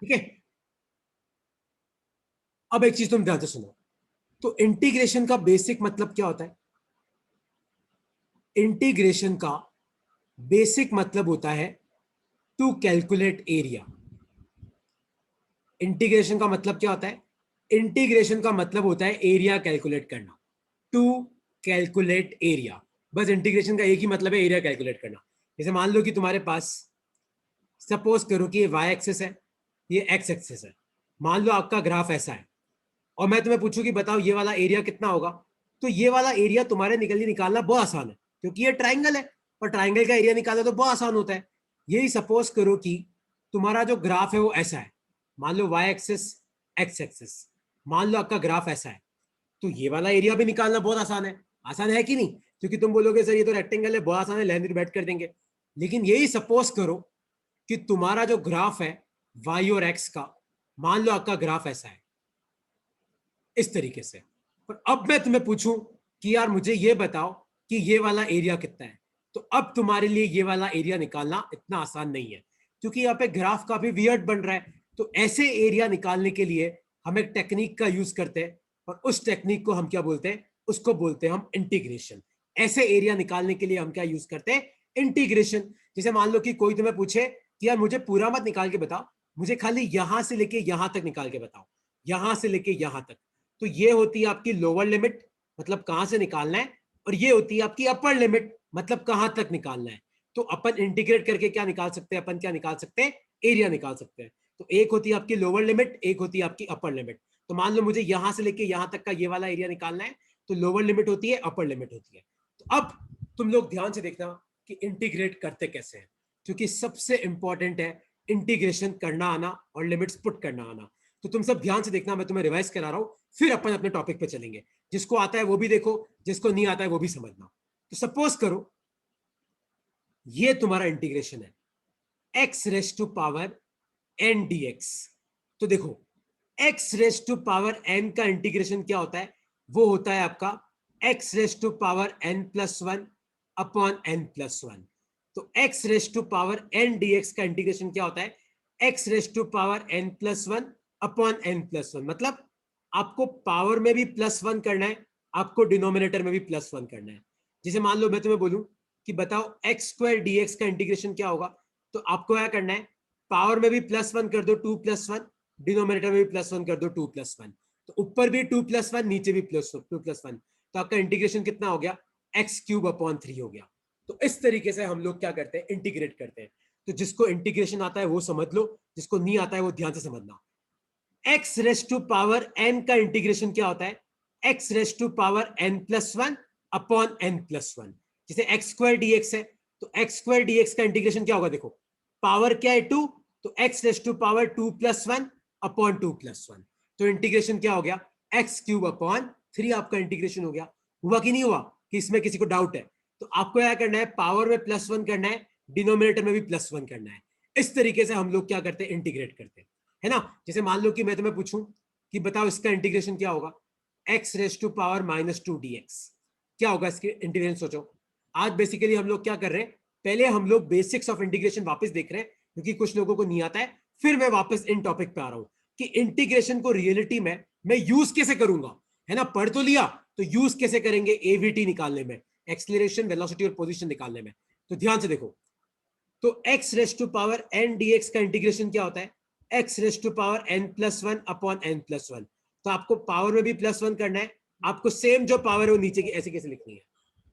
ठीक है। अब एक चीज तुम ध्यान से सुनो, तो इंटीग्रेशन का बेसिक मतलब क्या होता है? इंटीग्रेशन का बेसिक मतलब होता है टू कैलकुलेट एरिया। इंटीग्रेशन का मतलब क्या होता है? इंटीग्रेशन का मतलब होता है एरिया कैलकुलेट करना, टू कैलकुलेट एरिया। बस इंटीग्रेशन का एक ही मतलब है, एरिया कैलकुलेट करना। जैसे मान लो कि तुम्हारे पास, सपोज करो कि ये वाई एक्सेस है, ये एक्स एक्सेस है। मान लो आपका ग्राफ ऐसा है, और मैं तुम्हें पूछूं कि बताओ ये वाला एरिया कितना होगा, तो ये वाला एरिया तुम्हारे निकालना बहुत आसान है, क्योंकि ये ट्राइंगल है, और ट्राइंगल का एरिया निकालना तो बहुत आसान होता है। यही सपोज करो कि तुम्हारा जो ग्राफ है वो ऐसा है, मान लो वाई एक्सेस एक्स एक्सेस, मान लो आपका ग्राफ ऐसा है, तो ये वाला एरिया भी निकालना बहुत आसान है कि नहीं? क्योंकि तुम बोलोगे सर ये तो रेक्टेंगल है, बहुत आसान है, लेंथ डिवाइड कर देंगे। लेकिन यही सपोज करो कि तुम्हारा जो ग्राफ है वाई और एक्स का, मान लो आपका ग्राफ ऐसा है इस तरीके से, और अब मैं तुम्हें पूछूं कि यार मुझे ये बताओ कि ये वाला एरिया कितना है, तो अब तुम्हारे लिए ये वाला एरिया निकालना इतना आसान नहीं है, क्योंकि यहाँ पे ग्राफ काफी वियर्ड बन रहा है। तो ऐसे एरिया निकालने के लिए हम एक टेक्निक का यूज करते हैं, और उस टेक्निक को हम क्या बोलते हैं? उसको बोलते हैं हम इंटीग्रेशन। ऐसे एरिया निकालने के लिए हम क्या यूज करते हैं? इंटीग्रेशन। जैसे मान लो कि कोई तुम्हें पूछे कि यार मुझे पूरा मत निकाल के बताओ, मुझे खाली यहां से लेके यहां तक निकाल के बताओ, यहां से लेके यहां तक, तो ये होती है आपकी लोअर लिमिट, मतलब कहां से निकालना है, और ये होती है आपकी अपर लिमिट, मतलब कहां तक निकालना है। तो अपन इंटीग्रेट करके क्या निकाल सकते हैं? अपन क्या निकाल सकते हैं? एरिया निकाल सकते हैं। तो एक होती है आपकी लोअर लिमिट, एक होती है आपकी अपर लिमिट। तो मान लो मुझे यहां से लेके यहां तक का ये वाला एरिया निकालना है, तो लोअर लिमिट होती है, अपर लिमिट होती है। तो अब तुम लोग ध्यान से देखना कि इंटीग्रेट करते कैसे हैं, क्योंकि सबसे इंपॉर्टेंट है इंटीग्रेशन करना आना और लिमिट्स पुट करना आना। तो तुम सब ध्यान से देखना, मैं तुम्हें रिवाइज करा रहा हूं, फिर अपन अपने टॉपिक पे चलेंगे। जिसको आता है वो भी देखो, जिसको नहीं आता है वो भी समझना। तो सपोज करो ये तुम्हारा इंटीग्रेशन है x raise to power N D X. तो देखो X raise to power N का इंटीग्रेशन क्या होता है? वो होता है आपका X raise to power N plus one upon N plus one. तो x raise to power N D x का इंटीग्रेशन क्या होता है? X raise to power N plus one upon N plus one. मतलब आपको पावर में भी plus one करना है, आपको डिनोमिनेटर में भी प्लस वन करना है। जैसे मान लो मैं तुम्हें बोलूं कि बताओ एक्स स्क्वायर डी एक्स का इंटीग्रेशन क्या होगा, तो आपको क्या करना है? पावर में भी प्लस वन कर दो, टू प्लस वन, डिनोमिनेटर में भी प्लस वन कर दो, टू प्लस वन। तो ऊपर भी टू प्लस वन, नीचे भी प्लस टू प्लस वन। तो आपका इंटीग्रेशन कितना हो गया? एक्स क्यूब अपॉन थ्री हो गया। तो इस तरीके से हम लोग क्या करते हैं? इंटीग्रेट करते हैं। तो जिसको इंटीग्रेशन आता है वो समझ लो, जिसको नहीं आता है वो ध्यान से समझना। X raise to power N का इंटीग्रेशन क्या होता है? X raise to power N plus one upon N plus one. जैसे एक्स स्क्वायर डीएक्स है, तो एक्स स्क्वायर डीएक्स का इंटीग्रेशन क्या होगा? देखो पावर क्या है? टू, तो x raise to power two plus one upon two plus one. तो इंटीग्रेशन क्या हो गया? एक्स क्यूब अपॉन थ्री आपका इंटीग्रेशन हो गया। हुआ कि नहीं हुआ? कि इसमें किसी को डाउट है? तो आपको क्या करना है? पावर में प्लस वन करना है, डिनोमिनेटर में भी प्लस वन करना है। इस तरीके से हम लोग क्या करते हैं? इंटीग्रेट करते हैं, है ना। जैसे मान लो कि मैं तुम्हें पूछूं कि बताओ इसका इंटीग्रेशन क्या होगा? X raise to power minus two d x, क्या होगा इसके इंटीग्रेशन? सोचो। आज बेसिकली हम लोग क्या कर रहे हैं? पहले हम लोग बेसिक्स ऑफ इंटीग्रेशन वापस देख रहे हैं, क्योंकि कुछ लोगों को नहीं आता है। फिर मैं वापस इन टॉपिक पे आ रहा हूं कि इंटीग्रेशन को रियलिटी में मैं यूज कैसे करूंगा, है ना। पढ़ तो लिया, तो यूज कैसे करेंगे एवीटी निकालने में, एक्सीलरेशन वेलोसिटी और पोजीशन निकालने में। तो ध्यान से देखो, तो x raise to power N D x का इंटीग्रेशन क्या होता है? X raise to power N plus one upon N plus one. तो आपको पावर में भी प्लस वन करना है, आपको सेम जो पावर है वो नीचे की ऐसे कैसे लिखनी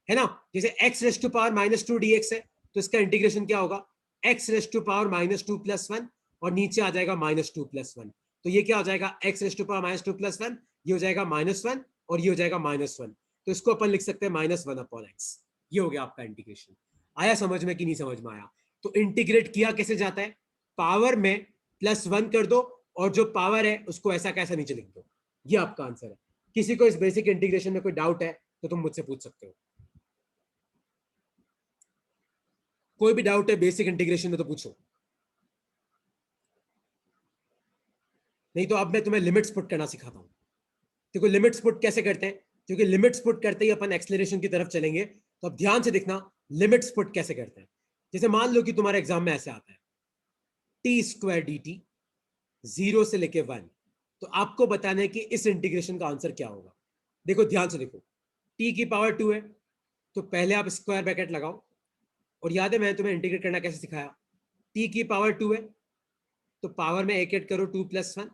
है ना। जैसे x raise to power minus two d x है, तो इसका इंटीग्रेशन क्या होगा? X raise to power minus two plus one, और नीचे आ जाएगा माइनस टू प्लस वन। तो ये क्या हो जाएगा? X raise to power minus two plus one, ये हो जाएगा माइनस वन, और ये हो जाएगा माइनस वन। तो इसको अपन लिख सकते हैं माइनस वन अपॉन एक्स। ये हो गया आपका इंटीग्रेशन। आया समझ में कि नहीं समझ में आया? तो इंटीग्रेट किया कैसे जाता है? पावर में प्लस वन कर दो, और जो पावर है उसको ऐसा कैसा नीचे लिख दो। ये आपका आंसर है। किसी को इस बेसिक इंटीग्रेशन में कोई डाउट है तो तुम मुझसे पूछ सकते हो। कोई भी डाउट है बेसिक इंटीग्रेशन में तो पूछो, नहीं तो अब मैं तुम्हें लिमिट्स पुट करना सिखाता हूं। देखो लिमिट्स पुट कैसे करते हैं, क्योंकि लिमिट्स पुट करते ही अपन एक्सेलरेशन की तरफ चलेंगे। तो अब ध्यान से देखना लिमिट्स पुट कैसे करते हैं। जैसे मान लो कि तुम्हारे एग्जाम में ऐसे आता है टी स्क्वायर डी टी 0 से लेके 1, तो आपको बताना है कि इस इंटीग्रेशन का आंसर क्या होगा। देखो ध्यान से देखो, t की पावर 2 है तो पहले आप स्क्वायर ब्रैकेट लगाओ, और याद है मैंने तुम्हें इंटीग्रेट करना कैसे सिखाया, t की पावर 2 है तो पावर में एक ऐड करो 2 + 1,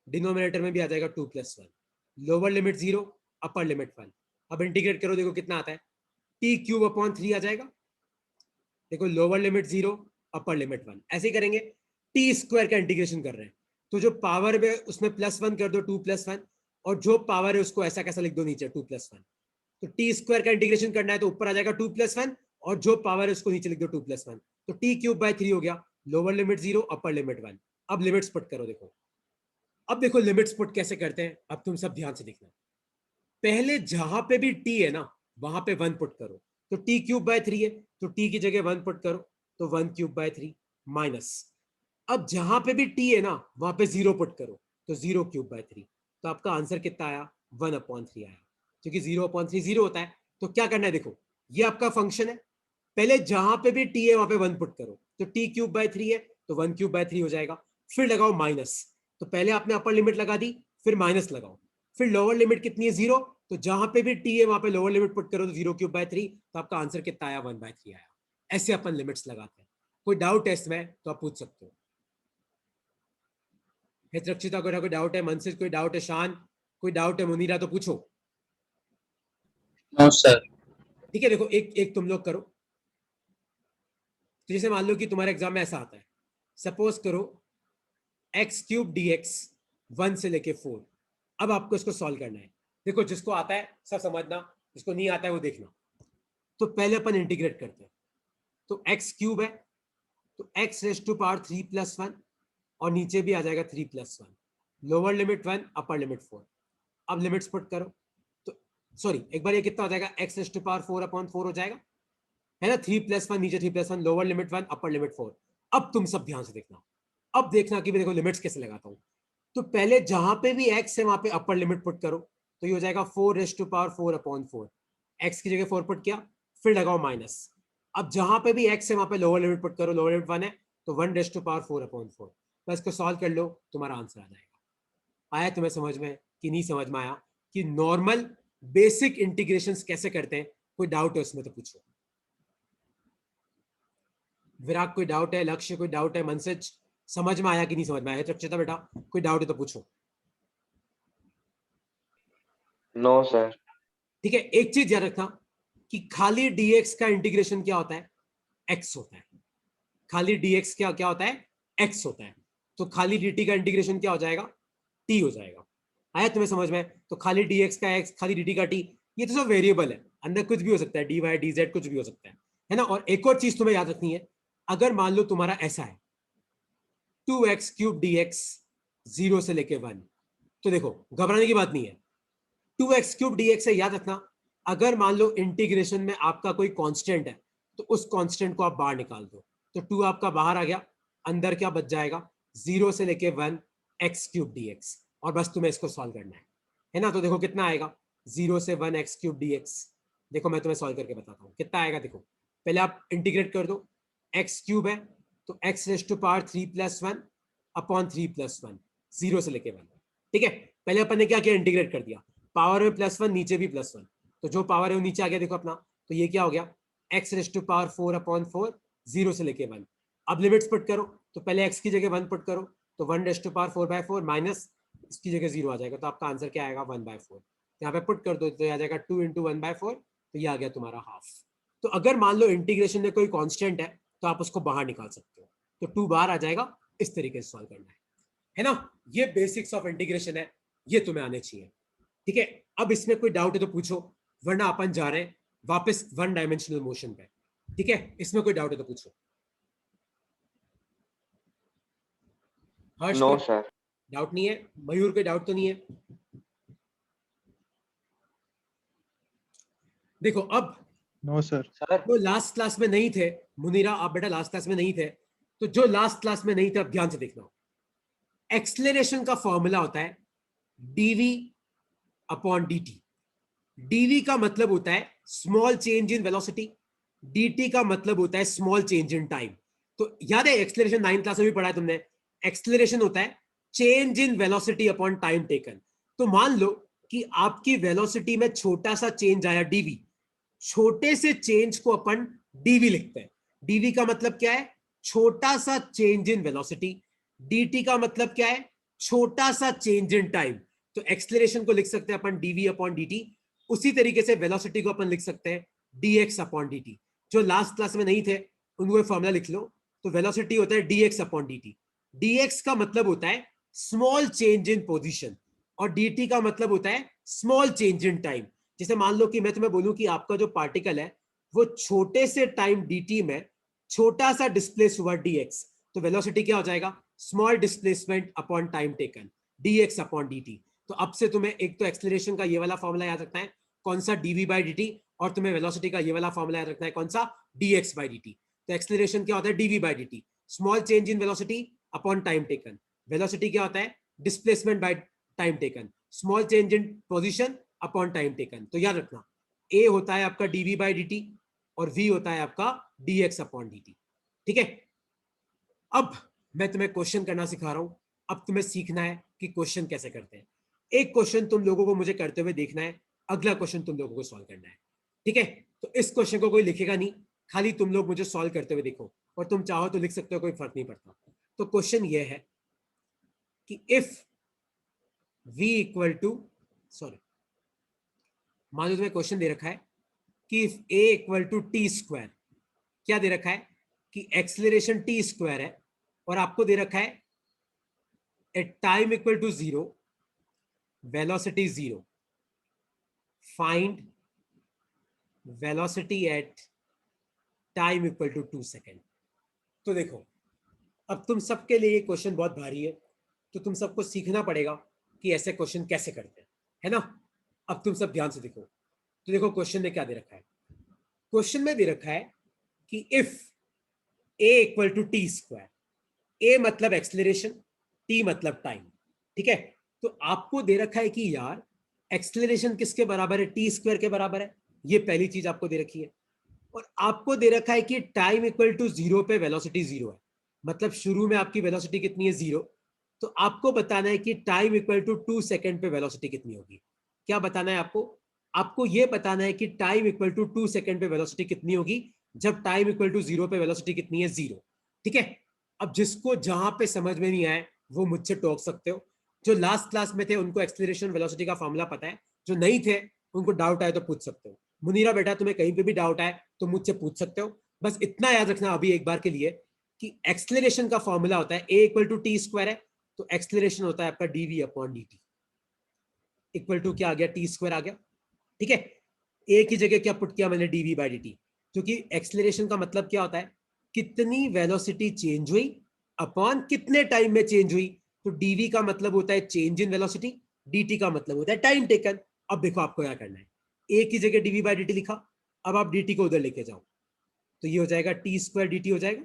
डिनोमिनेटर में भी आ जाएगा 2 + 1, लोअर लिमिट 0, अपर लिमिट 1। अब इंटीग्रेट करो, देखो कितना आता है, t³ / 3 आ जाएगा। देखो लोअर लिमिट 0, अपर लिमिट 1, ऐसे ही करेंगे। t² का इंटीग्रेशन कर रहे हैं तो जो पावर में उसमें +1 कर दो, 2 + 1, और जो पावर है उसको ऐसा कैसा लिख दो नीचे 2 + 1। तो t² का इंटीग्रेशन करना है तो ऊपर आ जाएगा 2 + 1, और जो पावर है उसको नीचे लिख दो 2 + 1, तो t³ / 3 हो गया, लोअर लिमिट 0, अपर लिमिट 1। अब लिमिट्स पुट करो, देखो अब देखो लिमिट्स पुट कैसे करते हैं, अब तुम सब ध्यान से देखना। पहले जहां पे भी t है ना वहां पे 1 पुट करो, तो t³ / 3 है तो t की जगह 1 पुट करो, तो 1³ / 3 माइनस, अब जहां पे भी t है ना वहां पे 0 पुट करो, तो 0³ / 3, तो आपका आंसर कितना आया, 1/3 आया, क्योंकि 0/3 0 होता है। तो क्या करना है, देखो ये आपका फंक्शन है, पहले जहां पे भी t है वहां पे 1 पुट करो, तो t³ / 3 है तो 1³ / 3 हो जाएगा, फिर लगाओ माइनस, तो पहले आपने अपर लिमिट लगा दी, फिर माइनस लगाओ, फिर लोअर लिमिट कितनी है, 0, तो जहां पे भी t है वहां पे लोअर लिमिट पुट करो, तो 0³ / 3, तो आपका आंसर कितना आया, 1/3 आया। ऐसे अपन लिमिट्स लगाते हैं। कोई डाउट है इसमें तो आप पूछ सकते हो। हितरक्षिता को कोई डाउट है, मनसित कोई डाउट है, शान कोई डाउट है, मुनीरा तो पूछो। No sir. ठीक है, देखो एक एक तुम लोग करो। तो जैसे मान लो कि तुम्हारे एग्जाम में ऐसा आता है, सपोज करो x³ dx 1 से लेके 4। अब आपको इसको सॉल्व करना है। देखो जिसको आता है सब समझना, जिसको नहीं आता है वो देखना। तो पहले अपन इंटीग्रेट करते हैं, तो x³ है तो x⁻³ + 1, और नीचे भी आ जाएगा 3 + 1, लोअर लिमिट 1, अपर लिमिट 4। अब लिमिट्स पुट करो, तो सॉरी एक बार ये कितना हो जाएगा, x⁻⁴/4 हो जाएगा, है ना, 3 + 1 नीचे 3 + 1, लोअर लिमिट 1, अपर लिमिट 4। अब तुम सब ध्यान से देखना, अब देखना कि मैं देखो लिमिट्स कैसे लगाता हूं। तो पहले जहां पे भी x है वहां पे अपर लिमिट पुट करो, तो ये हो जाएगा 4⁻⁴/4, x की जगह 4 पुट किया, फिर लगाओ माइनस। अब जहां पे भी x है वहां पे लोअर लिमिट पुट करो, लोअर लिमिट 1 है तो 1⁻⁴/4, बस इसको सॉल्व कर लो, तुम्हारा आंसर आ जाएगा। आया तुम्हें समझ में कि नहीं समझ में आया, कि नॉर्मल बेसिक इंटीग्रेशन कैसे करते हैं? कोई डाउट है उसमें तो पूछो। विराग कोई डाउट है, लक्ष्य कोई डाउट है, मनसज समझ में आया कि नहीं समझ में आया? तो बेटा कोई डाउट है तो पूछो। No sir. ठीक है, एक चीज याद रखना कि खाली dx का इंटीग्रेशन क्या होता है, x होता है। खाली dx क्या क्या होता है, x होता है। तो खाली dt का इंटीग्रेशन क्या हो जाएगा, t हो जाएगा। आया तुम्हें समझ में? तो खाली dx का x, खाली dt का t, ये तो सब वेरिएबल है, अंदर कुछ भी हो सकता है, dy dz कुछ भी हो सकता है ना। और एक और चीज तुम्हें याद रखनी है, अगर मान लो तुम्हारा ऐसा है 2x³ dx 0 से लेके 1, तो देखो घबराने की बात नहीं है। 2x³ dx से याद रखना, अगर मान लो इंटीग्रेशन में आपका कोई कांस्टेंट है तो उस कांस्टेंट को आप बाहर निकाल दो, तो 2 आपका बाहर आ गया, अंदर क्या बच जाएगा, 0 से लेके 1 x³ dx, और बस तुम्हें इसको सॉल्व करना है ना। तो देखो कितना आएगा, 0 से 1 x³ dx। देखो मैं तुम्हें सॉल्व करके बताता हूँ कितना आएगा। देखो पहले आप इंटीग्रेट कर दो, x³ है तो x⁻³ + 1/3 + 1, 0 से लेके 1। ठीक है, पहले अपन ने क्या किया, इंटीग्रेट कर दिया, पावर में +1 नीचे भी +1, तो जो पावर है वो नीचे आ गया देखो अपना, तो ये क्या हो गया, x⁻⁴/4, 0 से लेके 1। अब लिमिट्स पुट करो, तो पहले x की जगह 1 पुट करो, तो 1⁻⁴/4 माइनस इसकी जगह 0 आ जाएगा, तो आपका आंसर क्या आएगा, 1/4। यहाँ पे पुट कर दो तो आ जाएगा 2 × 1/4, तो ये आ गया तुम्हारा हाफ। तो अगर मान लो इंटीग्रेशन में कोई कांस्टेंट है तो आप उसको बाहर निकाल सकते हो, तो 2 बाहर आ जाएगा। इस तरीके से सॉल्व करना है ना। ये बेसिक्स ऑफ इंटीग्रेशन है, ये तुम्हें आने चाहिए। ठीक है, अब इसमें कोई डाउट है तो पूछो, वरना अपन जा रहे हैं वापस 1 डायमेंशनल मोशन पे। ठीक है, इसमें कोई डाउट है तो पूछो। हर्ष नो कोई सर। डाउट नहीं है, मयूर कोई डाउट तो नहीं है? देखो अब नो सर। सर जो लास्ट क्लास में नहीं थे, मुनीरा आप बेटा लास्ट क्लास में नहीं थे, तो जो लास्ट क्लास में नहीं थे अब ध्यान से देखना। एक्सलेरेशन का फॉर्मूला होता है dv/dt। dv का मतलब होता है small change in velocity, dt का मतलब होता है स्मॉल चेंज इन टाइम। तो याद है एक्सलेरेशन 9th क्लास में भी पढ़ा है तुमने, एक्सलेरेशन होता है change in velocity upon time taken. तो मान लो कि आपकी वेलोसिटी में छोटा सा चेंज आया डीवी, छोटे से चेंज को अपन डीवी लिखते हैं। डीवी का मतलब क्या है? छोटा सा चेंज इन वेलोसिटी। डीटी का मतलब क्या है? छोटा सा चेंज इन टाइम। तो एक्सलेरेशन को लिख सकते हैं अपन डीवी अपॉन डीटी। उसी तरीके से वेलोसिटी को अपन लिख सकते हैं डीएक्स अपॉन डीटी। जो लास्ट क्लास में नहीं थे उनको फॉर्मूला लिख लो। तो वेलोसिटी होता है डीएक्स अपॉन डीटी। डीएक्स का मतलब होता है स्मॉल चेंज इन पोजीशन और डीटी का मतलब होता है स्मॉल चेंज इन टाइम। जैसे मान लो कि मैं तुम्हें बोलूं कि आपका जो पार्टिकल है वो छोटे से टाइम dt में छोटा सा डिस्प्लेस हुआ dx, तो वेलोसिटी क्या हो जाएगा? Small displacement upon time taken, dx upon dt। तो अब से तुम्हें एक तो एक्सेलरेशन का ये वाला फॉर्मूला याद रखना है, कौन सा? dv by dt। और तुम्हें वेलोसिटी का ये वाला फॉर्मूला याद रखना है, कौन सा? dx by dt। तो एक्सेलरेशन क्या होता है? dv by dt, small change in velocity upon time taken. Velocity क्या होता है? Displacement by time taken, small change in position upon time taken. तो याद रखना a होता है आपका dv बाई dt और v होता है आपका dx अपॉन dt। ठीक है, अब मैं तुम्हें क्वेश्चन करना सिखा रहा हूं। अब तुम्हें सीखना है कि क्वेश्चन कैसे करते हैं। एक क्वेश्चन तुम लोगों को मुझे करते हुए देखना है, अगला क्वेश्चन तुम लोगों को सॉल्व करना है। ठीक है, तो इस क्वेश्चन को कोई लिखेगा नहीं, खाली तुम लोग मुझे सॉल्व करते हुए देखो, और तुम चाहो तो लिख सकते हो, कोई फर्क नहीं पड़ता। तो क्वेश्चन ये है कि if v equal to, sorry, मान लो तुम्हें क्वेश्चन दे रखा है कि if a equal to t square, क्या दे रखा है? कि एक्सलेरेशन टी स्क्वायर है और आपको दे रखा है at time equal to 0, velocity 0, find velocity at time equal to 2 second. तो देखो, अब तुम सबके लिए ये क्वेश्चन बहुत भारी है, तो तुम सबको सीखना पड़ेगा कि ऐसे क्वेश्चन कैसे करते हैं, है ना? अब तुम सब ध्यान से देखो। तो देखो क्वेश्चन में क्या दे रखा है। क्वेश्चन में दे रखा है कि if a equal to t square, a मतलब एक्सलेरेशन, t मतलब टाइम। ठीक है, तो आपको दे रखा है कि यार एक्सलेरेशन किसके बराबर है? टी स्क्वायर के बराबर है, ये पहली चीज आपको दे रखी है। और आपको दे रखा है कि टाइम इक्वल टू 0 पे वेलोसिटी 0 है, मतलब शुरू में आपकी वेलोसिटी कितनी है? 0। तो आपको बताना है कि टाइम इक्वल टू 2 सेकेंड पे वेलोसिटी कितनी होगी। क्या बताना है आपको? आपको यह बताना है कि टाइम इक्वल टू 2 सेकेंड पे वेलोसिटी कितनी होगी जब टाइम इक्वल टू 0 पे वेलोसिटी कितनी है? 0। ठीक है, अब जिसको जहां पे समझ में नहीं आए वो मुझसे टोक सकते हो। जो लास्ट क्लास में थे उनको एक्सेलरेशन वेलोसिटी का फॉर्मूला पता है, जो नहीं थे उनको डाउट आए तो पूछ सकते हो। मुनीरा बेटा, तुम्हें कहीं पे भी डाउट आए तो मुझसे पूछ सकते हो। बस इतना याद रखना अभी एक बार के लिए कि एक्सेलरेशन का फॉर्मूला होता है a equal to t square है, तो एक्सेलरेशन होता है आपका dv upon dt equal to क्या आ गया? टी स्क्वायर आ गया। ठीक है, a की जगह क्या पुट किया मैंने? dv बाई dt, क्योंकि एक्सेलरेशन का मतलब क्या होता है? कितनी वेलोसिटी चेंज हुई अपॉन कितने टाइम में चेंज हुई। तो dv का मतलब होता है चेंज इन वेलोसिटी, dt का मतलब होता है टाइम टेकन। अब देखो आपको क्या करना है, a की जगह dv बाई dt लिखा, अब आप dt को उधर लेके जाओ, तो ये हो जाएगा टी स्क्वायर dt हो जाएगा,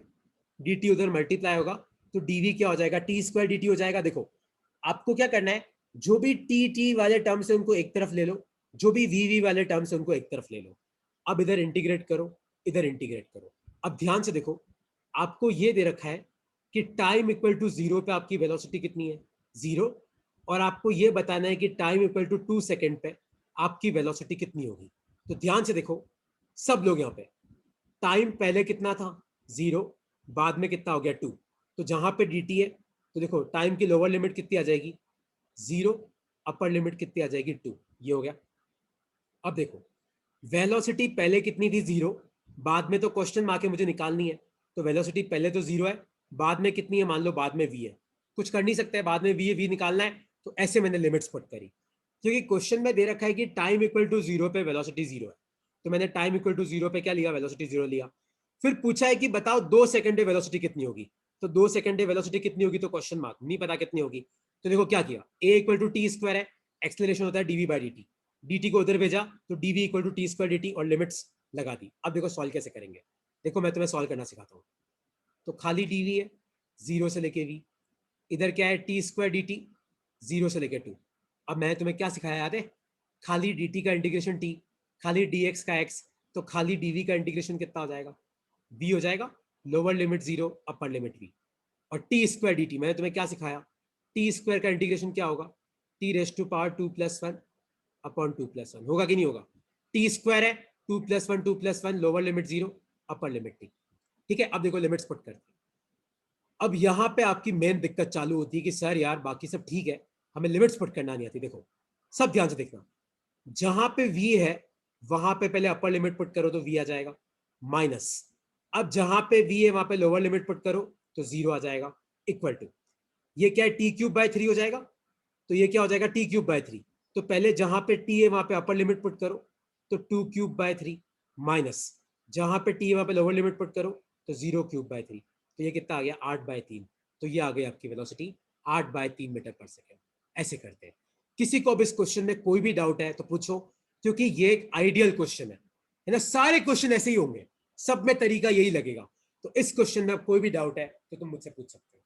dt उधर मल्टीप्लाई होगा, तो dv क्या हो जाएगा? टी स्क्वायर dt हो जाएगा। देखो आपको क्या करना है, जो भी टी वाले टर्म्स है उनको एक तरफ ले लो, जो भी वी वाले टर्म्स है उनको एक तरफ ले लो। अब इधर इंटीग्रेट करो, इधर इंटीग्रेट करो। अब ध्यान से देखो, आपको ये दे रखा है कि टाइम इक्वल टू 0 पे आपकी वेलोसिटी कितनी है? 0। और आपको ये बताना है कि टाइम इक्वल टू 2 सेकेंड पे आपकी वेलोसिटी कितनी होगी। तो ध्यान से देखो सब लोग यहाँ पे, टाइम पहले कितना था? 0, बाद में कितना हो गया? 2। तो जहां पे dt है, तो देखो टाइम की लोअर लिमिट कितनी आ जाएगी? 0, अपर लिमिट कितनी आ जाएगी? 2। ये हो गया। अब देखो वेलोसिटी पहले कितनी थी? 0। बाद में तो क्वेश्चन मार्क है, मुझे निकालनी है। तो वेलोसिटी पहले तो 0 है, बाद में कितनी है? मान लो बाद में v है, कुछ कर नहीं सकते, बाद में v है, v निकालना है। तो ऐसे मैंने लिमिट्स पुट करी, क्योंकि क्वेश्चन में दे रखा है कि टाइम इक्वल टू 0 पे वेलोसिटी 0 है, तो मैंने टाइम इक्वल टू 0 पे क्या लिया? वेलोसिटी 0 लिया। फिर पूछा है कि बताओ 2 सेकंड वेलोसिटी कितनी होगी। तो 2 सेकंड वेलोसिटी कितनी होगी? तो क्वेश्चन मार्क, नहीं पता कितनी होगी। तो देखो क्या किया, a equal to t square है, एक्सेलरेशन होता है dv बाई dt, dt को उधर भेजा तो dv equal to t square dt और लिमिट्स लगा दी। अब देखो सॉल्व कैसे करेंगे, देखो मैं तुम्हें सॉल्व करना सिखाता हूँ। तो खाली dv है 0 से लेके v, इधर क्या है? टी स्क्वायर dt 0 से लेके 2। अब मैंने तुम्हें क्या सिखाया याद है? खाली dt का इंटीग्रेशन t, खाली dx का x, तो खाली dv का इंटीग्रेशन कितना हो जाएगा? v हो जाएगा, lower limit 0, upper limit v। और टी स्क्वायर dt मैंने तुम्हें क्या सिखाया? टी स्क्वायर का इंटीग्रेशन क्या होगा, t raise to power 2+1 upon 2+1 होगा कि नहीं होगा। टी स्क्वायर है 2+1 lower limit 0 upper limit t. ठीक है, अब देखो लिमिट्स पुट करते हैं। अब यहां पे आपकी मेन दिक्कत चालू होती है कि सर यार बाकी सब ठीक है, हमें लिमिट्स पुट करना नहीं आती। देखो सब ध्यान से देखना, जहां पे v है वहां पे पहले अपर लिमिट पुट करो तो v आ जाएगा माइनस, अब जहां पे v है वहां पे लोअर लिमिट पुट करो तो 0 आ जाएगा, इक्वल टू ये क्या है t³/3 हो जाएगा, तो ये क्या हो जाएगा t³/3। तो पहले जहां पे t है वहां पे अपर लिमिट पुट करो तो 2³/3 माइनस जहां पे t है वहां पे लोअर लिमिट पुट करो तो 0³/3, तो ये कितना आ गया 8/3। तो ये आ गई आपकी वेलोसिटी 8/3 मीटर पर सेकेंड। ऐसे करते हैं। किसी को अब इस क्वेश्चन में कोई भी डाउट है तो पूछो, क्योंकि ये एक आइडियल क्वेश्चन है ना, सारे क्वेश्चन ऐसे ही होंगे, सब में तरीका यही लगेगा। तो इस क्वेश्चन में कोई भी डाउट है तो तुम मुझसे पूछ सकते हो।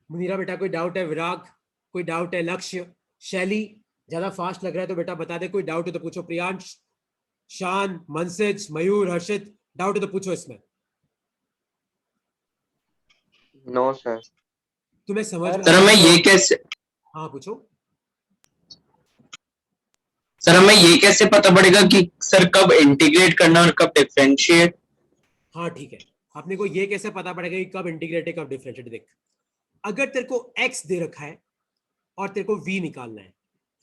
मुनीरा बेटा कोई डाउट है, विराग कोई डाउट है, लक्ष्य, शैली ज्यादा फास्ट लग रहा है तो बेटा बता दे, कोई डाउट है तो पूछो, प्रियांश, शान, मनसिज, मयूर, हर्षित डाउट है तो पूछो इसमें। No sir. तुम्हें समझ में सर आ हमें रहा ये है? कैसे हाँ पूछो। सर हमें ये कैसे पता पड़ेगा कि सर कब इंटीग्रेट करना और कब डिफरेंशिएट? हाँ ठीक है, अपने को ये कैसे पता पड़ेगा कि कब इंटीग्रेट है कब डिफरेंशिएट। देख, अगर तेरे को x दे रखा है और तेरे को v निकालना है,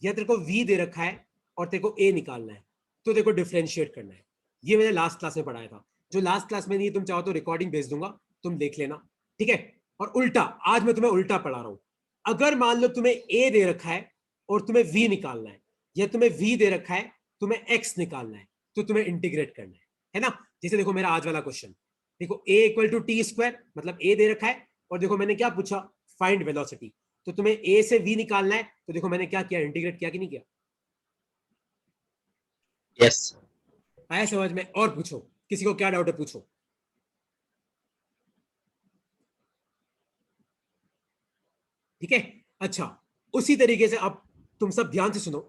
या तेरे को v दे रखा है और तेरे को a निकालना है, तो तेरे को डिफरेंशिएट करना है। ये मैंने लास्ट क्लास में पढ़ाया था, जो लास्ट क्लास में नहीं तुम चाहो तो रिकॉर्डिंग भेज दूंगा, तुम देख लेना। ठीक है, और उल्टा आज मैं तुम्हें उल्टा पढ़ा रहा हूं। अगर मान लो तुम्हें a दे रखा है और तुम्हें v निकालना है, या तुम्हें v दे रखा है तुम्हें x निकालना है, तो तुम्हें इंटीग्रेट करना है ना। जैसे देखो मेरा आज वाला क्वेश्चन, देखो a equal to t square, मतलब a दे रखा है, और देखो मैंने क्या पूछा, फाइंड वेलोसिटी, तो तुम्हें a से v निकालना है, तो देखो मैंने क्या किया, इंटीग्रेट किया कि नहीं किया। यस। आया समझ में? और पूछो, किसी को क्या डाउट है पूछो। ठीक है, अच्छा उसी तरीके से अब तुम सब ध्यान से सुनो।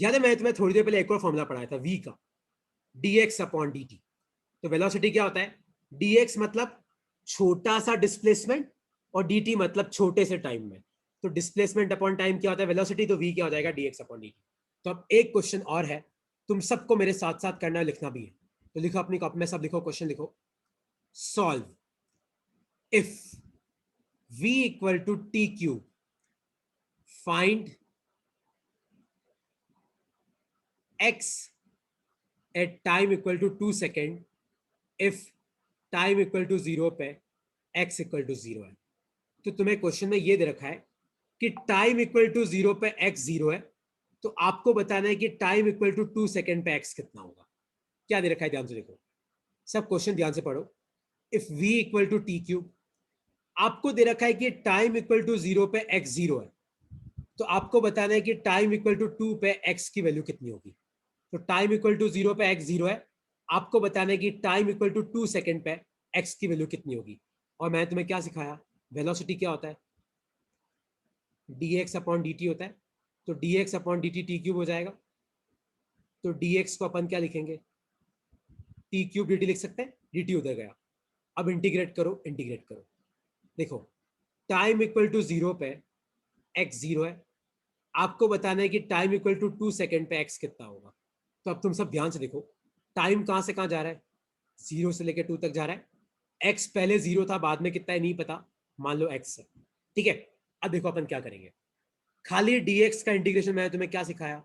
याद है मैंने तुम्हें थोड़ी देर पहले एक और फॉर्मूला पढ़ाया था v का, dx अपॉन dt। तो वेलोसिटी क्या होता है, dx मतलब छोटा सा डिस्प्लेसमेंट और dt मतलब छोटे से टाइम में। तो डिस्प्लेसमेंट अपॉन टाइम क्या होता है वेलोसिटी, तो v क्या हो जाएगा dx अपॉन dt। तो अब एक क्वेश्चन और है, तुम सबको मेरे साथ साथ करना है, लिखना भी है, तो लिखो अपनी कॉपी में, सब लिखो, क्वेश्चन लिखो। Solve if v equal to t cube, find x at time equal to 2 second if time equal to 0 पे x इक्वल टू 0 है। तो तुम्हें क्वेश्चन में ये दे रखा है कि टाइम इक्वल टू 0 पे x 0 है, तो आपको बताना है कि टाइम इक्वल टू 2 सेकेंड पे x कितना होगा। क्या दे रखा है ध्यान से देखो, सब क्वेश्चन ध्यान से पढ़ो। If v equal to t cube, आपको दे रखा है कि टाइम इक्वल टू 0 पे x 0 है, तो आपको बताना है कि टाइम इक्वल टू 2 पे x की वैल्यू कितनी होगी। तो टाइम इक्वल टू 0 पे x 0 है, आपको बताना है कि टाइम इक्वल टू 2 सेकेंड पे x की वैल्यू कितनी होगी। और मैंने तुम्हें क्या सिखाया, वेलोसिटी क्या होता है, dx अपॉन dt होता है, तो dx upon dt T cube हो जाएगा। तो dx को अपन क्या लिखेंगे, टी क्यूब dt लिख सकते हैं, dt उधर गया। अब इंटीग्रेट करो, इंटीग्रेट करो, देखो टाइम इक्वल टू 0 पे x 0 है, आपको बताना है कि टाइम इक्वल टू 2 सेकेंड पे x कितना होगा। तो अब तुम सब ध्यान से देखो, टाइम कहां से कहां जा रहा है, 0 से लेकर 2 तक जा रहा है, x पहले 0 था बाद में कितना है नहीं पता, मान लो x है। ठीक है, अब देखो अपन क्या करेंगे, खाली dx का इंटीग्रेशन मैंने तुम्हें क्या सिखाया,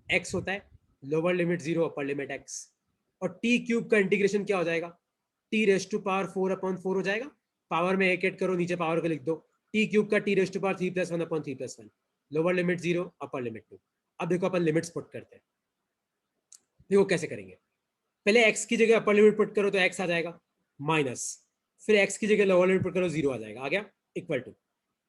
x होता है lower limit 0 upper limit x, और टी क्यूब का इंटीग्रेशन क्या हो जाएगा, t raise to power 4 upon 4 हो जाएगा, पावर में एक ऐड करो, नीचे पावर को लिख दो, टी क्यूब का t raise to power 3+1 upon 3+1, lower limit 0 upper limit 2। अब देखो अपन लिमिट्स पुट करते हैं, देखो कैसे करेंगे, पहले x की जगह अपर लिमिट पुट करो तो x आ जाएगा माइनस, फिर x की जगह लोअर लिमिट पुट करो 0 आ जाएगा, आ गया, इक्वल टू,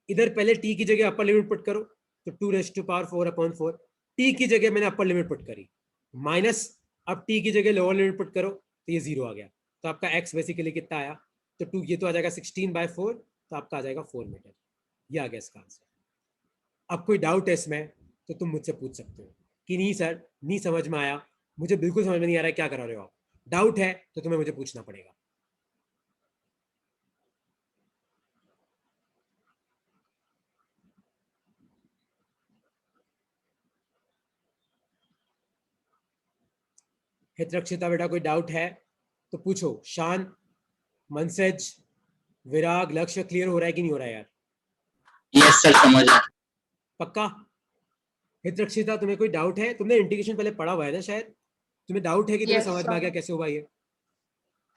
इधर पहले t की जगह अपर लिमिट पुट करो तो 2 raise to power 4 upon 4, t की जगह मैंने अपर लिमिट पुट करी माइनस, अब t की जगह लोअर लिमिट पुट करो तो ये 0 आ गया, तो आपका x बेसिकली कितना आया, तो 2 ये तो आ जाएगा 16/4, तो आपका आ जाएगा 4 मीटर। ये आ गया इसका आंसर। अब कोई डाउट है इसमें तो तुम मुझसे पूछ सकते हो कि नहीं सर नहीं समझ में आया, मुझे बिल्कुल समझ में नहीं आ रहा है, क्या करा रहे हो आप, डाउट है तो तुम्हें मुझे पूछना पड़ेगा। हितरक्षिता बेटा कोई डाउट है तो पूछो। शान, मनसेज, विराग, लक्ष्य क्लियर हो रहा है कि नहीं हो रहा है यार? यस सर, समझ आ। पक्का? हितरक्षिता तुम्हें कोई डाउट है? तुमने इंटीग्रेशन पहले पढ़ा हुआ है ना शायद, तुम्हें डाउट है कि तुम्हें Yes, समझ में आ sir. गया कैसे हुआ ये?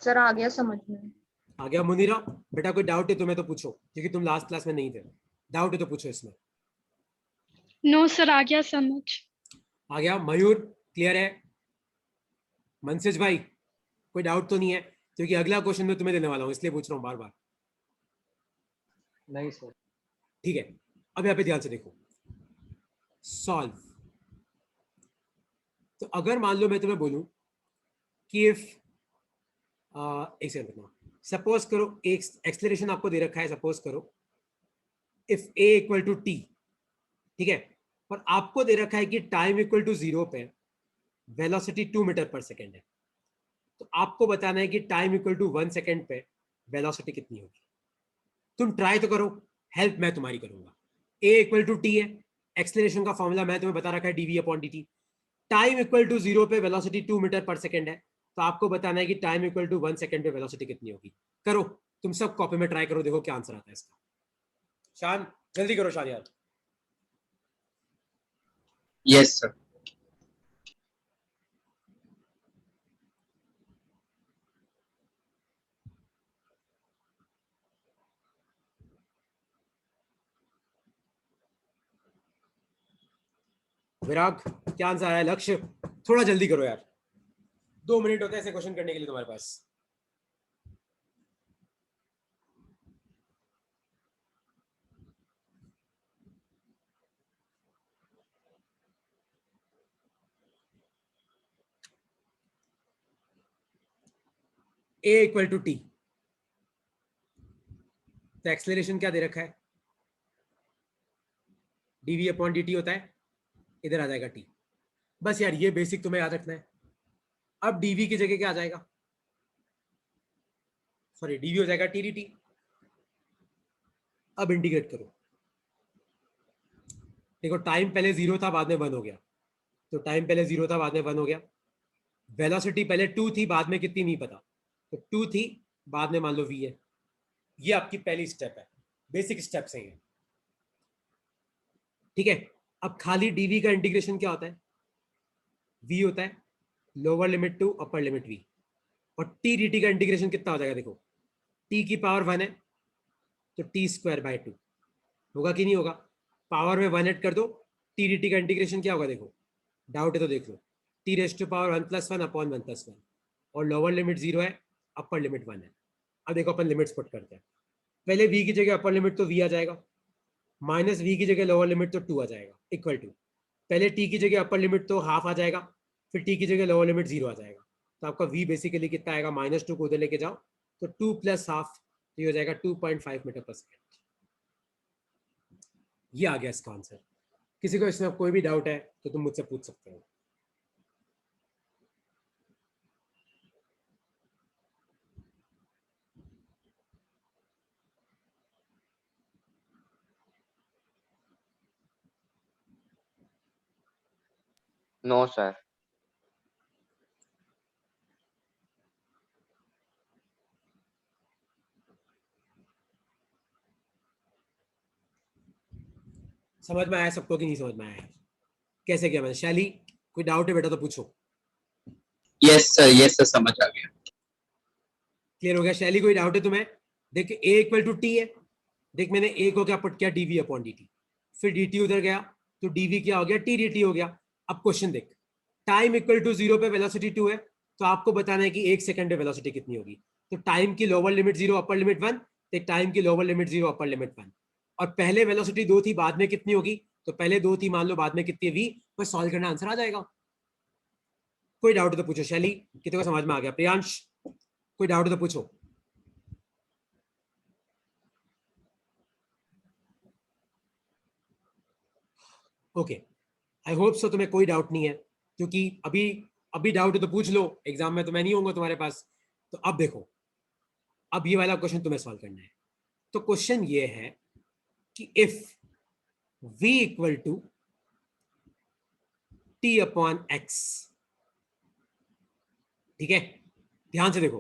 सर आ गया समझ में। आ गया। मुनीरा बेटा कोई डाउट है तुम्हें तो पूछो, क्योंकि तुम लास्ट क्लास में नहीं थे। डाउट है तो पूछो इसमें। नो सर, आ गया समझ। आ गया। मयूर क्लियर है? मनसेज भाई कोई डाउट तो नहीं है? क्योंकि अगला क्वेश्चन मैं तुम्हें देने वाला हूं, इसलिए पूछ रहा हूं बार बार। नहीं सर। ठीक है, अब यहाँ पे ध्यान से देखो। सॉल्व। तो अगर मान लो मैं तुम्हें बोलूं कि इफ एक सेकंड रुकना, सपोज करो एक एक्सेलरेशन आपको दे रखा है, सपोज करो if a equal to t, ठीक है, और आपको दे रखा है कि टाइम इक्वल टू 0 पे वेलोसिटी 2 मीटर पर सेकेंड है। तो आपको बताना है कि टाइम इक्वल टू 1 सेकेंड पे वेलोसिटी कितनी होगी। तुम ट्राई तो करो, हेल्प मैं तुम्हारी करूंगा। a इक्वल टू टी है, एक्सेलरेशन का फॉर्मूला मैं तुम्हें बता रखा है dv upon dt। Time equal to 0 पे वेलोसिटी 2 मीटर पर सेकेंड है, तो आपको बताना है कि टाइम इक्वल टू 1 सेकेंड पे वेलोसिटी कितनी होगी। करो, तुम सब कॉपी में ट्राई करो, देखो क्या आंसर आता है इसका। शान जल्दी करो, शान यार। Yes sir. विराग क्या आंसर आया? लक्ष्य थोड़ा जल्दी करो यार, 2 मिनट होते हैं ऐसे क्वेश्चन करने के लिए तुम्हारे पास। a इक्वल टू टी, तो एक्सेलरेशन क्या दे रखा है? dv अपॉन dt होता है, इधर आ जाएगा t। बस यार ये बेसिक तुम्हें याद रखना है। अब dv की जगह क्या आ जाएगा? सॉरी, dv हो जाएगा t dt। अब इंटीग्रेट करो, देखो टाइम पहले 0 था, बाद में 1 हो गया, तो टाइम पहले 0 था, बाद में 1 हो गया। वेलोसिटी पहले 2 थी, बाद में कितनी नहीं पता, तो 2 थी, बाद में मान लो v है। ये आपकी पहली स्टेप है, बेसिक स्टेप से है, ठीक है। अब खाली dv का इंटीग्रेशन क्या होता है? v होता है lower limit to upper limit v, और t dt का इंटीग्रेशन कितना हो जाएगा? देखो t की पावर 1 है, तो t स्क्वायर बाय 2 होगा कि नहीं होगा? पावर में 1 ऐड कर दो, t dt का इंटीग्रेशन क्या होगा? देखो डाउट है तो देख लो, t raise to power 1 + 1 upon 1 + 1, और लोअर लिमिट 0 है, अपर लिमिट 1 है। अब देखो अपन लिमिट्स पुट करते हैं। पहले v की जगह अपर लिमिट तो v आ जाएगा, माइनस v की जगह लोअर लिमिट तो 2 आ जाएगा, इक्वल टू पहले t की जगह अपर लिमिट तो हाफ आ जाएगा, फिर t की जगह लोअर लिमिट 0 आ जाएगा। तो आपका v बेसिकली कितना आएगा? -2 को उधर लेके जाओ, तो 2 + हाफ, तो ये हो जाएगा 2.5 मीटर पर सेकेंड। ये आ गया इसका आंसर। किसी को इसमें कोई भी डाउट है तो तुम मुझसे पूछ सकते हो। No, sir. समझ में आया सबको कि नहीं समझ में आया? कैसे किया मैंने? शैली कोई डाउट है बेटा तो पूछो। यस सर, समझ आ गया। क्लियर हो गया? शैली कोई डाउट है तुम्हें? देख a इक्वल टू टी है, देख मैंने a को क्या पुट किया? dv अपॉन dt, फिर dt उधर गया, तो dv क्या हो गया? t dt हो गया। अब क्वेश्चन देख, टाइम इक्वल टू 0 पे वेलोसिटी 2 है, तो आपको बताना है कि 1 सेकंड पे वेलोसिटी कितनी होगी। तो टाइम की लोअर लिमिट 0 अपर लिमिट 1, तो टाइम की लोअर लिमिट 0 अपर लिमिट 1, और पहले वेलोसिटी 2 थी, बाद में कितनी होगी? तो पहले 2 थी, मान लो बाद में कितनी है v, बस सॉल्व करना, आंसर आ जाएगा। कोई डाउट तो पूछो। शैली कितने को समझ में आ गया? प्रियांश कोई डाउट तो पूछो। ओके, आई होप सो तुम्हें कोई डाउट नहीं है, क्योंकि अभी अभी डाउट है तो पूछ लो, एग्जाम में तो मैं नहीं होऊंगा तुम्हारे पास। तो अब देखो, अब ये वाला क्वेश्चन तुम्हें सॉल्व करना है। तो क्वेश्चन ये है कि if v equal to t upon x, ठीक है, ध्यान से देखो,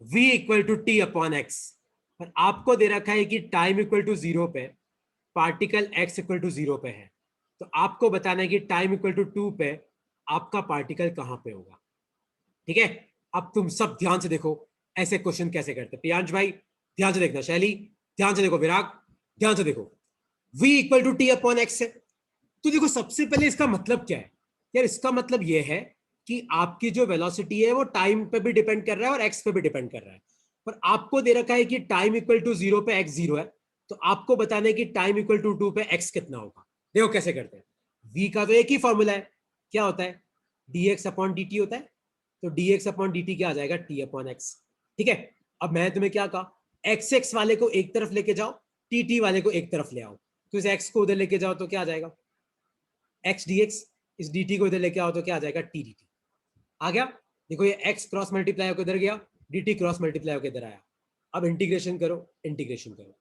v equal to t upon x, पर आपको दे रखा है कि टाइम इक्वल टू 0 पे पार्टिकल x इक्वल टू 0 पे है, तो आपको बताना है कि टाइम इक्वल टू 2 पे आपका पार्टिकल कहां पे होगा। ठीक है, अब तुम सब ध्यान से देखो ऐसे क्वेश्चन कैसे करते हैं। प्रियांश भाई ध्यान से देखना, शैली ध्यान से देखो, विराग ध्यान से देखो, v equal to t upon x है, तो देखो सबसे पहले इसका मतलब क्या है यार, इसका मतलब यह है कि आपकी जो वेलोसिटी है वो टाइम पे भी डिपेंड कर रहा है और एक्स पे भी डिपेंड कर रहा है, पर आपको दे रखा है कि टाइम इक्वल टू 0 पे एक्स 0 है, तो आपको बताना है कि टाइम इक्वल टू 2 पे एक्स कितना होगा। देखो कैसे करते हैं, v का तो एक ही फॉर्मूला है, क्या होता है, dx अपॉन dt होता है, तो dx अपॉन dt क्या आ जाएगा, t अपॉन एक्स। ठीक है, अब मैं तुम्हें क्या कहा, एक्स एक्स वाले को एक तरफ लेके जाओ, टी टी वाले को एक तरफ ले आओ, तो इस एक्स को उधर लेके जाओ तो क्या आ जाएगा, एक्स डी एक्स, इस डी टी को इधर लेके आओ तो क्या आ जाएगा, टी डी टी। आ गया, देखो ये एक्स क्रॉस मल्टीप्लाई होकर इधर गया, डी टी क्रॉस मल्टीप्लाई होकर इधर आया। अब इंटीग्रेशन करो, इंटीग्रेशन करो,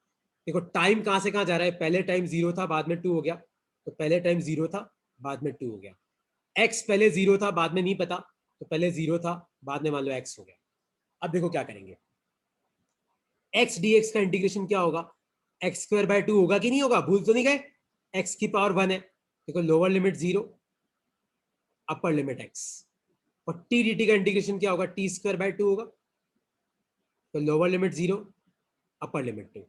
देखो टाइम कहां से कहां जा रहा है, पहले टाइम 0 था बाद में 2 हो गया, तो पहले टाइम 0 था बाद में 2 हो गया, एक्स पहले 0 था बाद में नहीं पता, तो पहले 0 था बाद में मान लो एक्स हो गया। अब देखो क्या करेंगे, एक्स डी एक्स का इंटीग्रेशन क्या होगा, एक्स स्क्वायर बाय 2 होगा कि नहीं होगा, भूल तो नहीं गए, एक्स की पावर 1 है, देखो lower limit 0 upper limit x, और टी डी टी का इंटीग्रेशन क्या होगा, टी स्क्वायर बाय 2 होगा, तो लोअर लिमिट 0 अपर लिमिट 2।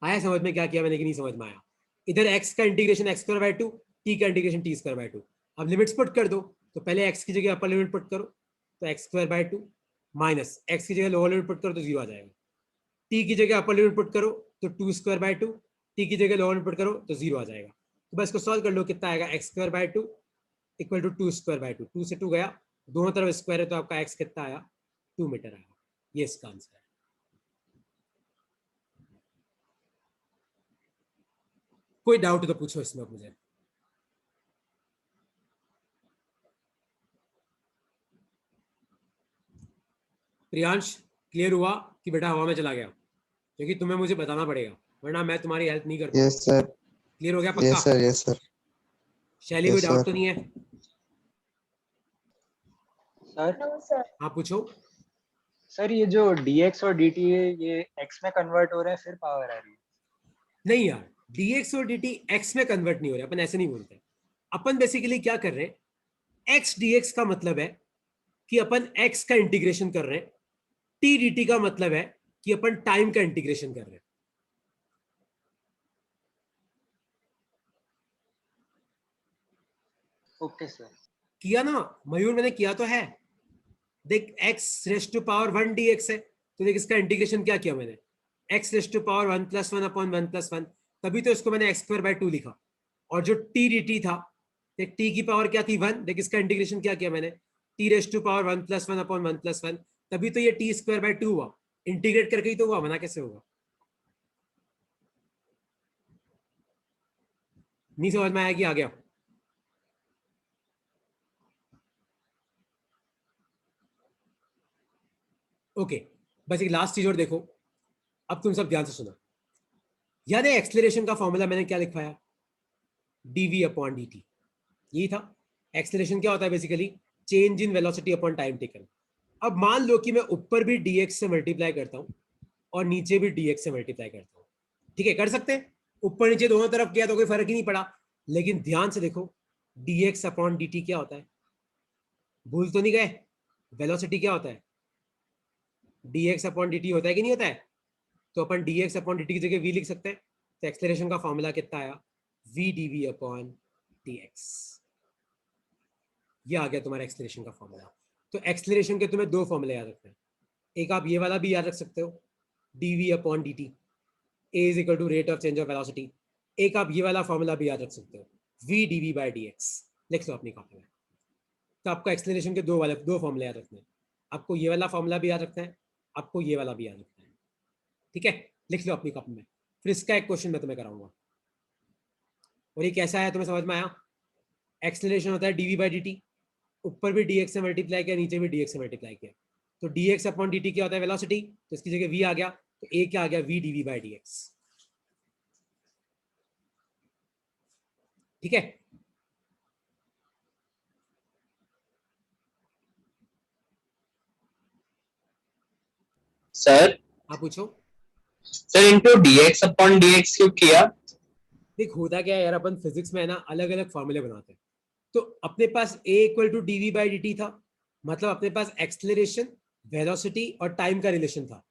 आया समझ में क्या किया मैंने कि नहीं समझ में आया, इधर x का integration x square by 2, t का इंटीग्रेशन t स्क्वायर बाय 2। अब लिमिट्स पुट कर दो, तो पहले x की जगह अपर लिमिट पुट करो तो x square by 2 minus x की जगह लोअर लिमिट पुट करो तो 0 आ जाएगा, t की जगह अपर लिमिट पुट करो तो 2 स्क्वायर बाय 2, t की जगह लोअर लिमिट पुट करो तो 0 आ जाएगा। तो बस इसको सॉल्व कर लो, कितना आएगा, x square by 2 equal to 2 square by 2, 2 से 2 गया, दोनों तरफ स्क्वायर है तो आपका x कितना आया, 2 मीटर आया। ये इसका आंसर है। कोई डाउट तो पूछो इसमें मुझे। प्रियांश क्लियर हुआ कि बेटा हवा में चला गया, क्योंकि तुम्हें मुझे बताना पड़ेगा वरना मैं तुम्हारी हेल्प नहीं कर पाऊंगा। यस सर, क्लियर हो गया पक्का? यस सर, यस सर, शैली कोई यस डाउट तो सर। नहीं है? Sir no sir. हाँ पूछो। सर ये जो dx और dt है ये x में कन्वर्ट हो रहे हैं फिर पावर आ रही है। नहीं यार, dx और dt x में कन्वर्ट नहीं हो रहे, अपन ऐसे नहीं बोलते। अपन बेसिकली क्या कर रहे हैं, x dx का मतलब है कि अपन x का इंटीग्रेशन कर रहे हैं, t dt का मतलब है कि अपन टाइम का इंटीग्रेशन कर रहे हैं। Okay sir. किया ना मयूर, मैंने किया तो है। देख x raise to power 1 dx है, तो देख इसका इंटीग्रेशन क्या किया मैंने, x raise to power 1 plus 1 upon 1 plus 1, तभी तो इसको मैंने x स्क्वायर बाय 2 लिखा। और जो t dt था, देख t की पावर क्या थी 1, देख इसका इंटीग्रेशन क्या किया मैंने, t raise to power 1 plus 1 upon 1 plus 1, तभी तो ये t स्क्वायर बाय 2 हुआ, इंटीग्रेट करके ही तो हुआ, मना कैसे होगा। नहीं समझ में आया कि आ गया? ओके, बस एक लास्ट चीज और देखो, अब तुम सब ध्यान से सुनो, याद है एक्सलेरेशन का फॉर्मूला मैंने क्या लिखवाया, dv अपॉन dt, यही था। एक्सलेरेशन क्या होता है basically, change in velocity upon time taken. अब मान लो कि मैं ऊपर भी dx से मल्टीप्लाई करता हूं और नीचे भी dx से मल्टीप्लाई करता हूं, ठीक है कर सकते हैं, ऊपर नीचे दोनों तरफ किया तो कोई फर्क ही नहीं पड़ा, लेकिन ध्यान से देखो dx अपॉन dt क्या होता है, भूल तो नहीं गए, वेलोसिटी क्या होता है, dx अपॉन dt होता है कि नहीं होता है, तो अपन dx अपॉन dt की जगह v लिख सकते हैं, तो एक्सलेरेशन का फॉर्मूला कितना आया, v dv अपॉन dx। ये आ गया तुम्हारा एक्सलेरेशन का फॉर्मूला। तो एक्सलेरेशन के तुम्हें दो फॉर्मूले याद रखते हैं, एक आप ये वाला भी याद रख सकते हो, dv upon dt, a is equal to rate of change of velocity, एक आप ये वाला फॉर्मूला भी याद रख सकते हो, v dv बाय dx, लिख लो अपनी कॉपी में। तो आपको एक्सलेरेशन के दो फॉर्मूले याद रखने हैं, आपको ये वाला फॉर्मूला भी याद रखना है, आपको ये वाला भी याद रखना है, ठीक है, लिख लो अपनी कॉपी में। फिर इसका एक क्वेश्चन मैं तुम्हें कराऊंगा, और ये कैसा है तुम्हें समझ में आया, एक्सलेरेशन होता है dv बाई dt, ऊपर भी dx से मल्टीप्लाई किया नीचे भी dx से मल्टीप्लाई किया, तो dx अपॉन dt क्या होता है, वेलोसिटी, तो इसकी जगह v आ गया, तो a क्या आ गया, v dv बाई dx, ठीक है। सर आप पूछो। Sir into dx upon dx क्यों किया? देख होता क्या है यार, अपन फिजिक्स में है ना अलग अलग फॉर्मूले बनाते हैं। तो अपने पास a equal to d v by d t था, मतलब अपने पास एक्सलेरेशन, वेलोसिटी और टाइम का रिलेशन था।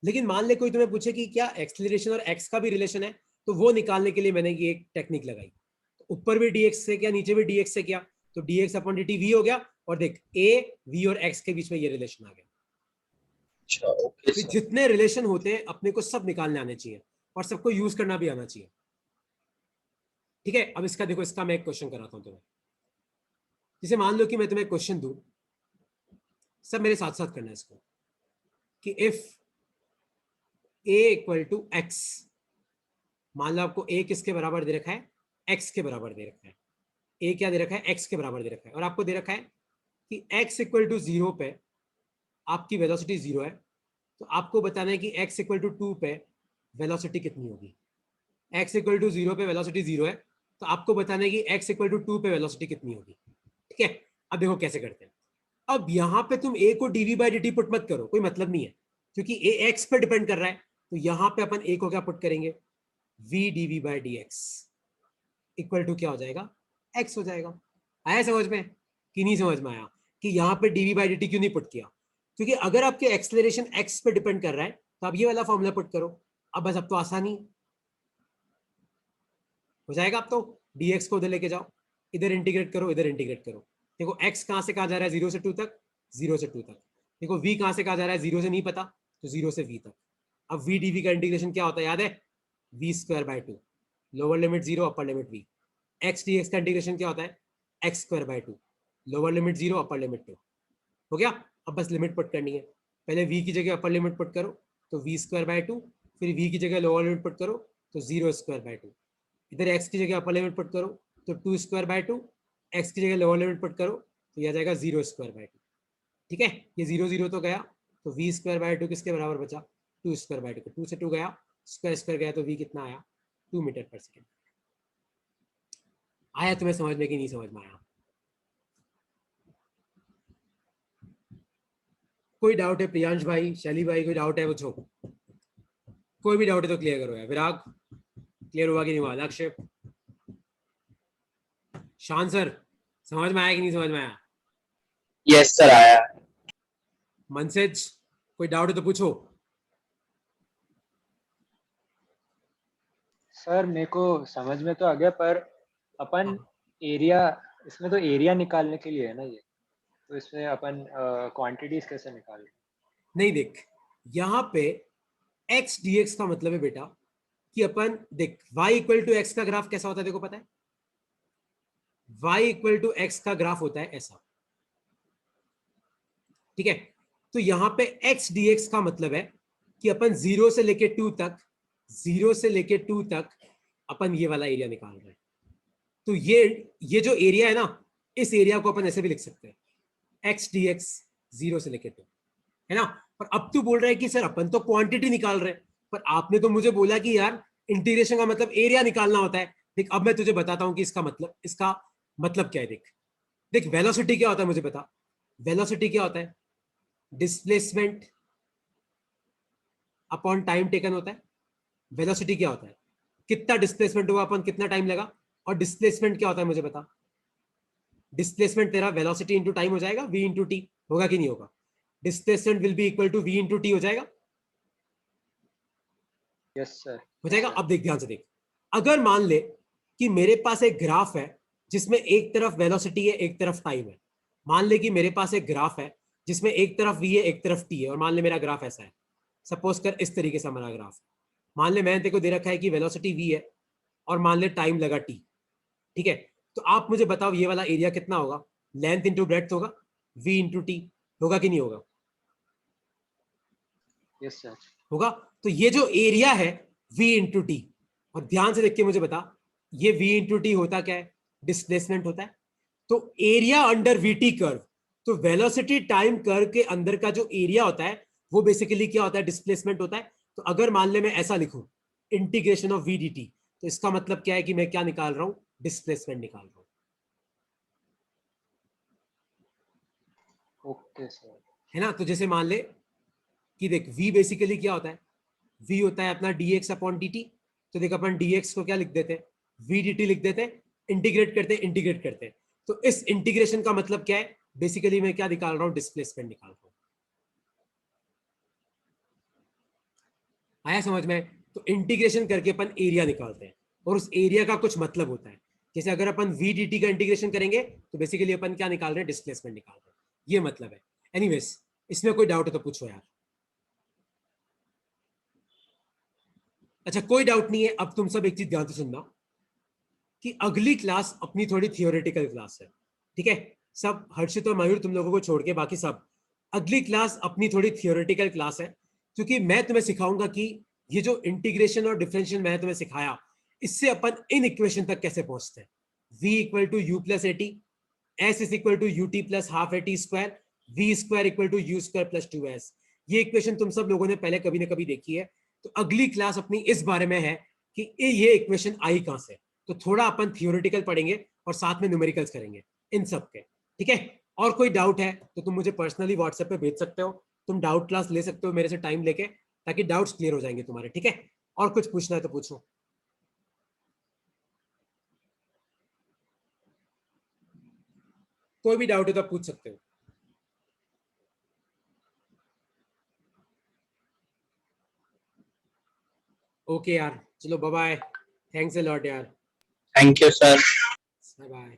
लेकिन मान ले कोई तुम्हें पूछे कि क्या एक्सलेरेशन और एक्स का भी रिलेशन है, तो वो निकालने के लिए मैंने ये एक टेक्निक लगाई। तो ऊपर भी dx से किया, नीचे भी dx से किया, तो dx अपॉन dt v हो गया, और देख a v और x के बीच में ये रिलेशन आ गया। अच्छा ओके तो सर। जितने रिलेशन होते हैं अपने को सब निकालने आने चाहिए, और सबको यूज करना भी आना चाहिए। ठीक है, अब इसका देखो, इसका मैं एक क्वेश्चन कराता हूं तुम्हें। जैसे मान लो कि मैं तुम्हें क्वेश्चन दूं, सब मेरे साथ साथ करना है इसको, कि if a equal to x, मान लो आपको a किसके बराबर दे रखा है, x के बराबर दे रखा है। a क्या दे रखा है, x के बराबर दे रखा है, और आपको दे रखा है कि x इक्वल टू 0 पे आपकी वेलोसिटी 0 है, तो आपको बताना है कि x इक्वल टू 2 पे वेलोसिटी कितनी होगी। x इक्वल टू 0 पे वेलोसिटी 0 है, तो आपको बताना है कि x इक्वल टू 2 पे वेलोसिटी कितनी होगी। ठीक है, अब देखो कैसे करते हैं। अब यहां पे तुम a को dv बाई dt पुट मत करो, कोई मतलब नहीं है, क्योंकि a x पे डिपेंड कर रहा है। तो यहां पे अपन a को क्या पुट करेंगे, v dv by dx equal to क्या हो जाएगा, x हो जाएगा। आया समझ में कि नहीं समझ में आया, कि यहां पे dv बाई dt क्यों नहीं पुट किया? क्योंकि अगर आपके एक्सलेरेशन x पे डिपेंड कर रहा है, तो आप ये वाला फॉर्मूला पुट करो। अब बस, अब तो आसानी हो जाएगा। अब तो dx को उधर लेके जाओ, इधर इंटीग्रेट करो, इधर इंटीग्रेट करो। देखो x कहां से कहां जा रहा है, 0 से 2 तक, 0 से 2 तक। देखो v कहां से कहां जा रहा है, 0 से नहीं पता, तो 0 से v तक। अब v dv का इंटीग्रेशन क्या होता है, याद है, v square by 2, lower limit 0, upper limit v। x dx का इंटीग्रेशन क्या होता है, x square by 2, lower limit 0, upper limit 2। हो गया। अब बस लिमिट पुट करनी है। पहले v की जगह अपर लिमिट पुट करो, तो v स्क्वायर बाय 2, फिर v की जगह लोअर लिमिट पुट करो, तो 0 स्क्वायर बाय 2। इधर x की जगह अपर लिमिट पुट करो, तो 2 स्क्वायर बाय 2, x की जगह लोअर लिमिट पुट करो, तो यह आ जाएगा 0 स्क्वायर बाय 2। ठीक है, ये 0 0 तो गया, तो v स्क्वायर बाय 2 किसके बराबर बचा, 2 स्क्वायर बाय 2, 2 से 2 गया, स्क्वायर स्क्वायर गया, तो v कितना आया, 2 मीटर पर सेकेंड। आया तुम्हें समझ में कि नहीं समझ में आया? कोई डाउट है प्रियांश भाई, शैली भाई, कोई डाउट है पूछो। कोई भी डाउट है तो क्लियर करो यार। विराग, क्लियर हुआ कि नहीं हुआ? लक्ष्य, शान सर, समझ में आया कि नहीं समझ में आया? यस सर आया। मनसेज, कोई डाउट है तो पूछो। सर मेरे को समझ में तो आ गया, पर अपन एरिया, इसमें तो एरिया निकालने के लिए है ना ये, तो इसमें अपन क्वांटिटीज कैसे निकालें? नहीं देख, यहां पे x dx का मतलब है बेटा कि अपन देख y इक्वल टू एक्स का ग्राफ कैसा होता है, देखो पता है, y इक्वल टू एक्स का ग्राफ होता है ऐसा। ठीक है, तो यहां पे x dx का मतलब है कि अपन 0 से लेके 2 तक, 0 से लेके 2 तक अपन ये वाला एरिया निकाल रहे हैं। तो ये जो एरिया है ना, इस एरिया को अपन ऐसे भी लिख सकते हैं, x dx 0 से लेके 2, है ना। पर अब तू बोल रहा है कि सर अपन तो क्वांटिटी निकाल रहे हैं, पर आपने तो मुझे बोला कि यार इंटीग्रेशन का मतलब एरिया निकालना होता है। देख अब मैं तुझे बताता हूं कि इसका मतलब क्या है। देख देख वेलोसिटी क्या होता है मुझे बता। वेलोसिटी क्या होता है, डिस्प्लेसमेंट अपॉन टाइम टेकन होता है। वेलोसिटी क्या होता है, कितना डिस्प्लेसमेंट हुआ, अपन कितना टाइम लगा। और डिस्प्लेसमेंट क्या होता है मुझे बता। डिस्प्लेसमेंट तेरा वेलोसिटी इंटू टाइम हो जाएगा, v इंटू टी, होगा कि नहीं होगा? Displacement will be equal to v into t, हो जाएगा, यस सर। हो जाएगा। अब देख ध्यान से देख, अगर मान ले कि मेरे पास एक ग्राफ है जिसमें एक तरफ वेलोसिटी है, एक तरफ टाइम है। मान ले कि मेरे पास एक ग्राफ है जिसमें एक तरफ v है, एक तरफ t है, और मान ले मेरा ग्राफ ऐसा है। सपोज कर इस तरीके से हमारा ग्राफ, मान ले मैंने तेरे को दे रखा है कि वेलोसिटी v है, और मान ले टाइम लगा t। ठीक है, तो आप मुझे बताओ ये वाला एरिया कितना होगा, लेंथ इंटू ब्रेड्थ होगा, v इंटू टी, होगा कि नहीं होगा? Yes sir. होगा। तो ये जो एरिया है v इंटू टी, और ध्यान से देख के मुझे बता, ये v इंटू टी होता क्या है, डिस्प्लेसमेंट होता है। तो एरिया अंडर वीटी कर्व, तो वेलोसिटी टाइम कर्व के अंदर का जो एरिया होता है वो बेसिकली क्या होता है, डिस्प्लेसमेंट होता है। तो अगर मान ले मैं ऐसा लिखूं, integration of v d t, तो इसका मतलब क्या है कि मैं क्या निकाल रहा हूं, डिस्प्लेसमेंट निकाल रहा हूं। Okay sir. है ना। तो जैसे मान ले कि देख v बेसिकली क्या होता है, v होता है अपना dx अपॉन dt। तो देख अपन dx को क्या लिख देते हैं, v dt लिख देते हैं, इंटीग्रेट करते हैं। तो इस इंटीग्रेशन का मतलब क्या है, बेसिकली मैं क्या निकाल रहा हूं, डिस्प्लेसमेंट निकाल रहा हूं। आया समझ में? तो इंटीग्रेशन करके अपन एरिया निकालते हैं और उस एरिया का कुछ मतलब होता है। जैसे अगर अपन v dt का इंटीग्रेशन करेंगे तो बेसिकली अपन क्या निकाल रहे हैं, डिस्प्लेसमेंट निकाल रहे हैं, ये मतलब है। एनीवेज, इसमें कोई डाउट है तो पूछो यार। अच्छा कोई डाउट नहीं है। अब तुम सब एक चीज ध्यान से सुनना कि अगली क्लास अपनी थोड़ी थियोरेटिकल क्लास है, ठीक है? सब हर्षित और मयूर तुम लोगों को छोड़ के बाकी सब, अगली क्लास अपनी थोड़ी थियोरेटिकल क्लास है, क्योंकि मैं तुम्हें सिखाऊंगा कि ये जो इंटीग्रेशन और डिफरेंशियल मैंने तुम्हें सिखाया, इससे अपन इन इक्वेशन तक कैसे पहुंचते हैं। v equal to u plus a t, s is equal to u t plus half a t square, v square equal to u square plus 2s। ये इक्वेशन तुम सब लोगों ने पहले कभी ना कभी देखी है। तो अगली क्लास अपनी इस बारे में है कि ये इक्वेशन आई कहां से। तो थोड़ा अपन थियोरेटिकल पढ़ेंगे और साथ में न्यूमेरिकल्स करेंगे इन सब के, ठीक है? और कोई डाउट है तो तुम मुझे पर्सनली व्हाट्सएप पे भेज सकते हो, तुम डाउट क्लास ले सकते हो मेरे से टाइम लेके, ताकि डाउट्स क्लियर हो जाएंगे तुम्हारे, ठीक है? और कुछ पूछना है तो पूछो। कोई भी डाउट है तो आप पूछ सकते हो। ओके यार, चलो bye bye, thanks a lot यार, thank you sir. Bye bye.